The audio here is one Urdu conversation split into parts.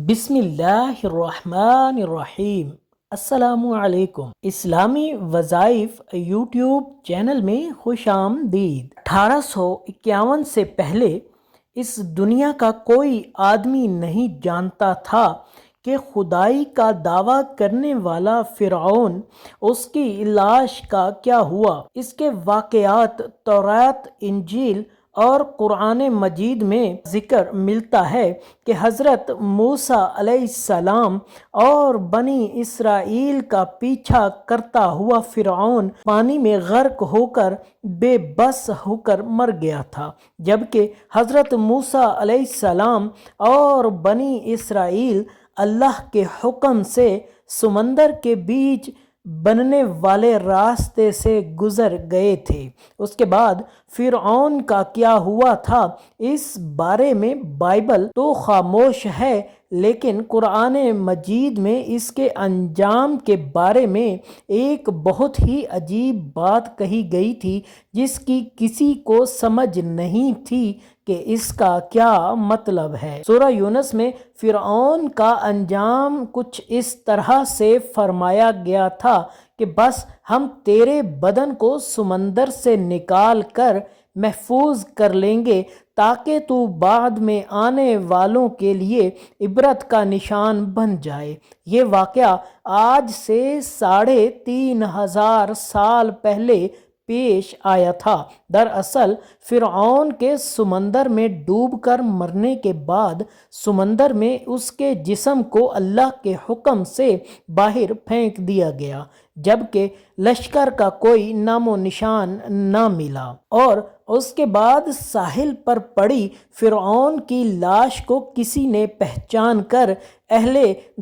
بسم اللہ الرحمن الرحیم۔ السلام علیکم۔ اسلامی وظائف یوٹیوب چینل میں خوش آمدید۔ 1851 سے پہلے اس دنیا کا کوئی آدمی نہیں جانتا تھا کہ خدائی کا دعویٰ کرنے والا فرعون، اس کی لاش کا کیا ہوا۔ اس کے واقعات تورات، انجیل اور قرآن مجید میں ذکر ملتا ہے کہ حضرت موسیٰ علیہ السلام اور بنی اسرائیل کا پیچھا کرتا ہوا فرعون پانی میں غرق ہو کر بے بس ہو کر مر گیا تھا، جبکہ حضرت موسیٰ علیہ السلام اور بنی اسرائیل اللہ کے حکم سے سمندر کے بیچ بننے والے راستے سے گزر گئے تھے۔ اس کے بعد فرعون کا کیا ہوا تھا، اس بارے میں بائبل تو خاموش ہے، لیکن قرآن مجید میں اس کے انجام کے بارے میں ایک بہت ہی عجیب بات کہی گئی تھی جس کی کسی کو سمجھ نہیں تھی کہ اس کا کیا مطلب ہے۔ سورہ یونس میں فرعون کا انجام کچھ اس طرح سے فرمایا گیا تھا کہ بس ہم تیرے بدن کو سمندر سے نکال کر محفوظ کر لیں گے تاکہ تو بعد میں آنے والوں کے لیے عبرت کا نشان بن جائے۔ یہ واقعہ آج سے 3500 سال پہلے پیش آیا تھا۔ دراصل فرعون کے سمندر میں ڈوب کر مرنے کے بعد سمندر میں اس کے جسم کو اللہ کے حکم سے باہر پھینک دیا گیا، جبکہ لشکر کا کوئی نام و نشان نہ ملا، اور اس کے بعد ساحل پر پڑی فرعون کی لاش کو کسی نے پہچان کر اہل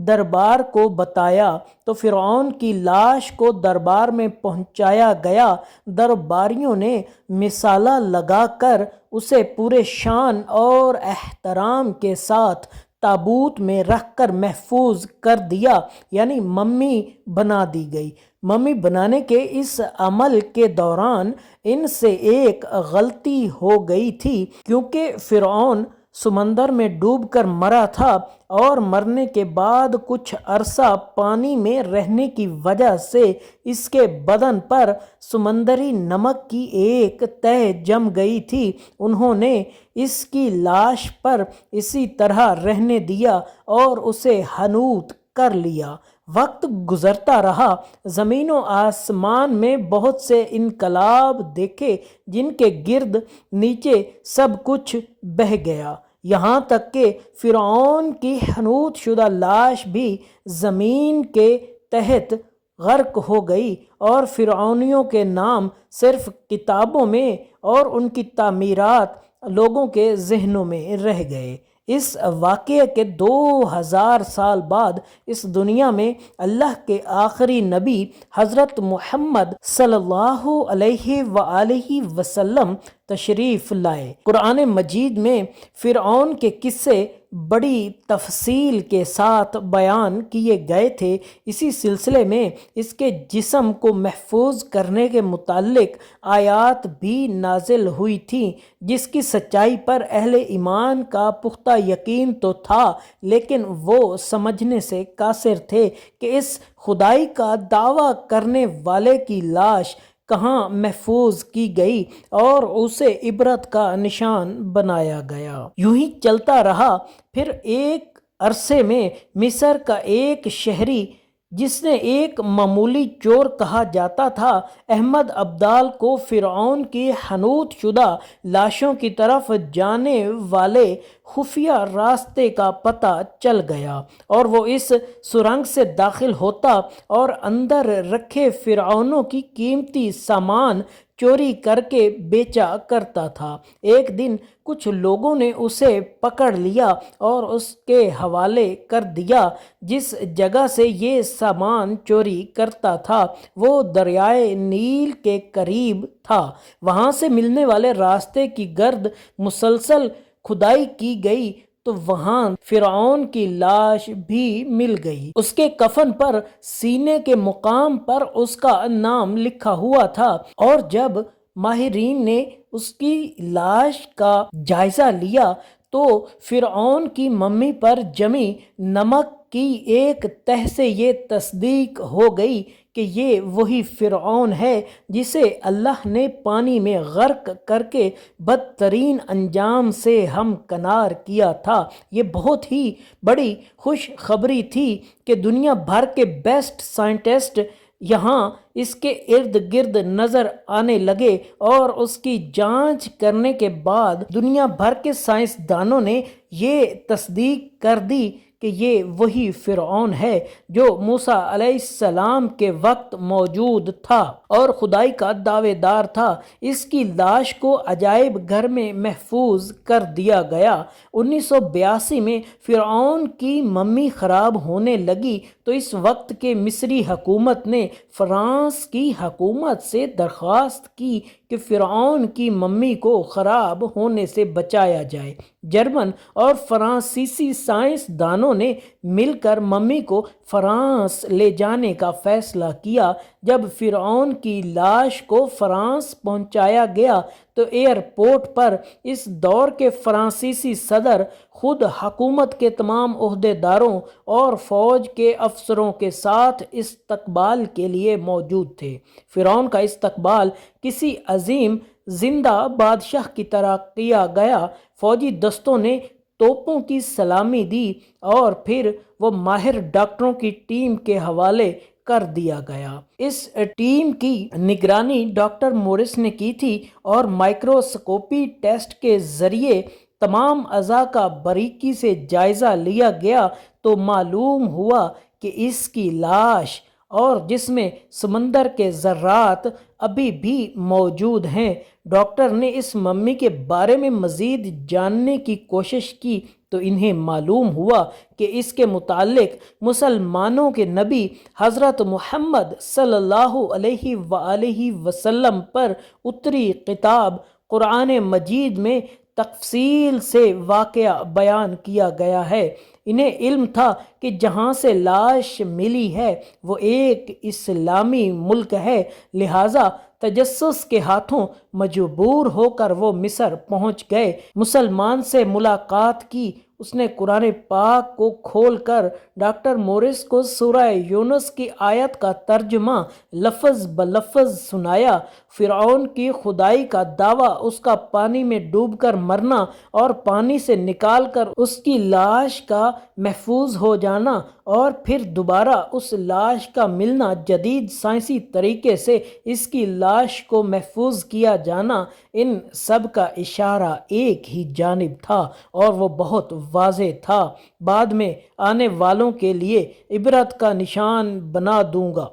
دربار کو بتایا تو فرعون کی لاش کو دربار میں پہنچایا گیا۔ درباریوں نے مثالہ لگا کر اسے پورے شان اور احترام کے ساتھ تابوت میں رکھ کر محفوظ کر دیا، یعنی ممی بنا دی گئی۔ ممی بنانے کے اس عمل کے دوران ان سے ایک غلطی ہو گئی تھی، کیونکہ فرعون سمندر میں ڈوب کر مرا تھا اور مرنے کے بعد کچھ عرصہ پانی میں رہنے کی وجہ سے اس کے بدن پر سمندری نمک کی ایک تہ جم گئی تھی۔ انہوں نے اس کی لاش پر اسی طرح رہنے دیا اور اسے حنوط کر لیا۔ وقت گزرتا رہا، زمین و آسمان میں بہت سے انقلاب دیکھے جن کے گرد نیچے سب کچھ بہہ گیا، یہاں تک کہ فرعون کی حنوط شدہ لاش بھی زمین کے تحت غرق ہو گئی اور فرعونیوں کے نام صرف کتابوں میں اور ان کی تعمیرات لوگوں کے ذہنوں میں رہ گئے۔ اس واقعے کے 2000 سال بعد اس دنیا میں اللہ کے آخری نبی حضرت محمد صلی اللہ علیہ وآلہ وسلم تشریف لائے۔ قرآن مجید میں فرعون کے قصے بڑی تفصیل کے ساتھ بیان کیے گئے تھے۔ اسی سلسلے میں اس کے جسم کو محفوظ کرنے کے متعلق آیات بھی نازل ہوئی تھیں، جس کی سچائی پر اہل ایمان کا پختہ یقین تو تھا، لیکن وہ سمجھنے سے قاصر تھے کہ اس خدائی کا دعویٰ کرنے والے کی لاش کہاں محفوظ کی گئی اور اسے عبرت کا نشان بنایا گیا۔ یوں ہی چلتا رہا، پھر ایک عرصے میں مصر کا ایک شہری جس نے ایک معمولی چور کہا جاتا تھا، احمد ابدال کو فرعون کی حنوط شدہ لاشوں کی طرف جانے والے خفیہ راستے کا پتہ چل گیا اور وہ اس سرنگ سے داخل ہوتا اور اندر رکھے فرعونوں کی قیمتی سامان چوری کر کے بیچا کرتا تھا۔ ایک دن کچھ لوگوں نے اسے پکڑ لیا اور اس کے حوالے کر دیا۔ جس جگہ سے یہ سامان چوری کرتا تھا وہ دریائے نیل کے قریب تھا۔ وہاں سے ملنے والے راستے کی گرد مسلسل کھدائی کی گئی تو وہاں فرعون کی لاش بھی مل گئی۔ اس کے کفن پر سینے کے مقام پر اس کا نام لکھا ہوا تھا، اور جب ماہرین نے اس کی لاش کا جائزہ لیا تو فرعون کی ممی پر جمی نمک کی ایک تہ سے یہ تصدیق ہو گئی کہ یہ وہی فرعون ہے جسے اللہ نے پانی میں غرق کر کے بدترین انجام سے ہمکنار کیا تھا۔ یہ بہت ہی بڑی خوش خبری تھی کہ دنیا بھر کے بیسٹ سائنٹسٹ یہاں اس کے ارد گرد نظر آنے لگے، اور اس کی جانچ کرنے کے بعد دنیا بھر کے سائنسدانوں نے یہ تصدیق کر دی کہ یہ وہی فرعون ہے جو موسیٰ علیہ السلام کے وقت موجود تھا اور خدائی کا دعوے دار تھا۔ اس کی لاش کو عجائب گھر میں محفوظ کر دیا گیا۔ 1982 میں فرعون کی ممی خراب ہونے لگی تو اس وقت کے مصری حکومت نے فرانس کی حکومت سے درخواست کی کہ فرعون کی ممی کو خراب ہونے سے بچایا جائے۔ جرمن اور فرانسیسی سائنسدانوں نے مل کر ممی کو فرانس لے جانے کا فیصلہ کیا۔ جب فرعون کی لاش کو فرانس پہنچایا گیا تو ایئرپورٹ پر اس دور کے فرانسیسی صدر خود حکومت کے تمام عہدیداروں اور فوج کے افسروں کے ساتھ استقبال کے لیے موجود تھے۔ فرعون کا استقبال کسی عظیم زندہ بادشاہ کی طرح کیا گیا۔ فوجی دستوں نے توپوں کی سلامی دی اور پھر وہ ماہر ڈاکٹروں کی ٹیم کے حوالے کر دیا گیا۔ اس ٹیم کی نگرانی ڈاکٹر مورس نے کی تھی اور مائکروسکوپی ٹیسٹ کے ذریعے تمام اعضاء کا باریکی سے جائزہ لیا گیا تو معلوم ہوا کہ اس کی لاش اور جس میں سمندر کے ذرات ابھی بھی موجود ہیں۔ ڈاکٹر نے اس ممی کے بارے میں مزید جاننے کی کوشش کی تو انہیں معلوم ہوا کہ اس کے متعلق مسلمانوں کے نبی حضرت محمد صلی اللہ علیہ وآلہ وسلم پر اتری کتاب قرآن مجید میں تفصیل سے واقعہ بیان کیا گیا ہے۔ انہیں علم تھا کہ جہاں سے لاش ملی ہے وہ ایک اسلامی ملک ہے، لہٰذا تجسس کے ہاتھوں مجبور ہو کر وہ مصر پہنچ گئے۔ مسلمان سے ملاقات کی۔ اس نے قرآن پاک کو کھول کر ڈاکٹر مورس کو سورہ یونس کی آیت کا ترجمہ لفظ بلفظ سنایا۔ فرعون کی خدائی کا دعویٰ، اس کا پانی میں ڈوب کر مرنا اور پانی سے نکال کر اس کی لاش کا محفوظ ہو جانا اور پھر دوبارہ اس لاش کا ملنا، جدید سائنسی طریقے سے اس کی لاش کو محفوظ کیا جانا، ان سب کا اشارہ ایک ہی جانب تھا اور وہ بہت واضح تھا۔ بعد میں آنے والوں کے لیے عبرت کا نشان بنا دوں گا۔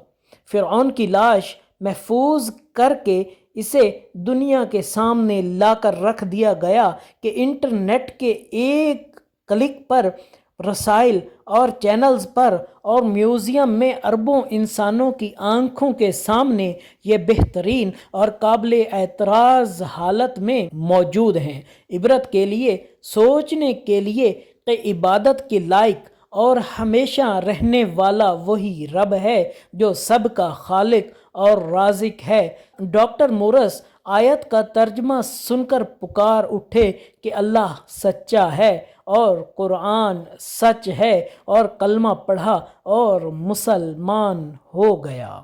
فرعون کی لاش محفوظ کر کے اسے دنیا کے سامنے لا کر رکھ دیا گیا کہ انٹرنیٹ کے ایک کلک پر رسائل اور چینلز پر اور میوزیم میں اربوں انسانوں کی آنکھوں کے سامنے یہ بہترین اور قابل اعتراض حالت میں موجود ہیں، عبرت کے لیے، سوچنے کے لیے کہ عبادت کے لائق اور ہمیشہ رہنے والا وہی رب ہے جو سب کا خالق اور رازق ہے۔ ڈاکٹر مورس آیت کا ترجمہ سن کر پکار اٹھے کہ اللہ سچا ہے اور قرآن سچ ہے، اور کلمہ پڑھا اور مسلمان ہو گیا۔